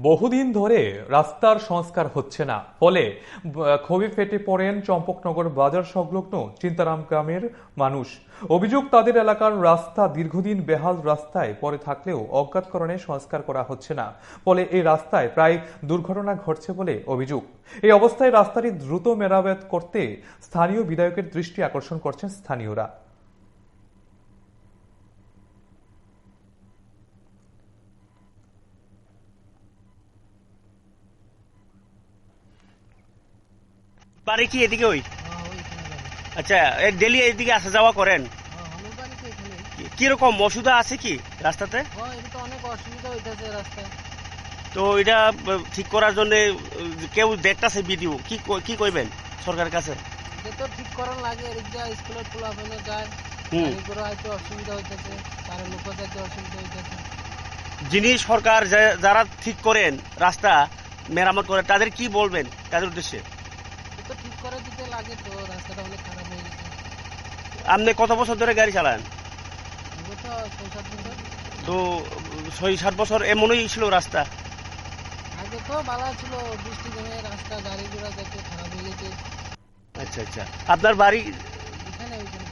বহুদিন ধরে রাস্তার সংস্কার হচ্ছে না, ফলে ক্ষোভে ফেটে পড়েন চম্পকনগর বাজার সংলগ্ন চিন্তারাম গ্রামের মানুষ। অভিযোগ, তাদের এলাকার রাস্তা দীর্ঘদিন বেহাল রাস্তায় পড়ে থাকলেও অজ্ঞাত কারণে সংস্কার করা হচ্ছে না, ফলে এই রাস্তায় প্রায় দুর্ঘটনা ঘটছে বলে অভিযোগ। এই অবস্থায় রাস্তাটি দ্রুত মেরামত করতে স্থানীয় বিধায়কের দৃষ্টি আকর্ষণ করছেন স্থানীয়রা। বাড়ি কি এদিকে? ওই আচ্ছা, ডেলি এদিকে আসা যাওয়া করেন? কিরকম অসুবিধা আছে কি রাস্তাতে? অনেক অসুবিধা হইতেছে রাস্তায়। তো এটা ঠিক করার জন্য কেউ দেখতেছে ভিডিও, কি কইবেন সরকারের কাছে? তো ঠিক করার লাগে, এদিকে স্কুলের পোলাপানা যায়, গাড়িগুলো হয়তো অসুবিধা হইতেছে, তার লোক যাইতে অসুবিধা হইতেছে। যিনি সরকার যারা ঠিক করেন রাস্তা মেরামত করেন, তাদের কি বলবেন তাদের উদ্দেশ্যে? তো ঠিক করে দিতে লাগে, তো রাস্তাটা অনেক খারাপ হয়ে গেছে। আপনি কত বছর ধরে গাড়ি চালান? তো 6-7 বছর। তো 6-7 বছর এমনই ছিল রাস্তা? আগে তো ভালো ছিল, বৃষ্টি জমে রাস্তা গাড়িগুলো যাইতে খারাপ হয়ে গেছে। আচ্ছা আচ্ছা, আপনার বাড়ি এখানে ওইখানে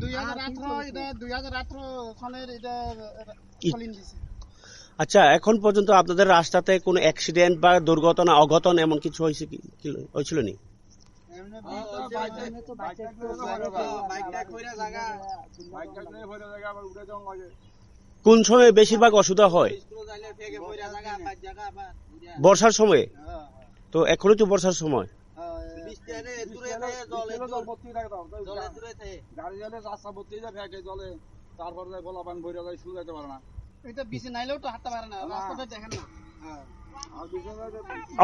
2018 সনের এটা চলিন দিছে। আচ্ছা, এখন পর্যন্ত আপনাদের রাস্তাতে কোনো অ্যাক্সিডেন্ট বা দুর্ঘটনা অঘটন এমন কিছু হয়েছে কি হয়েছিল নি? কোন সময় বেশিরভাগ অসুবিধা হয়? বর্ষার সময়? তো এখনো তো বর্ষার সময়।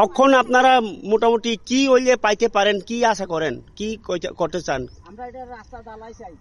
এখন আপনারা মোটামুটি কি হইলে পাইতে পারেন, কি আশা করেন, কি করতে চান? আমরা এটা রাস্তা ঢালাই চাই।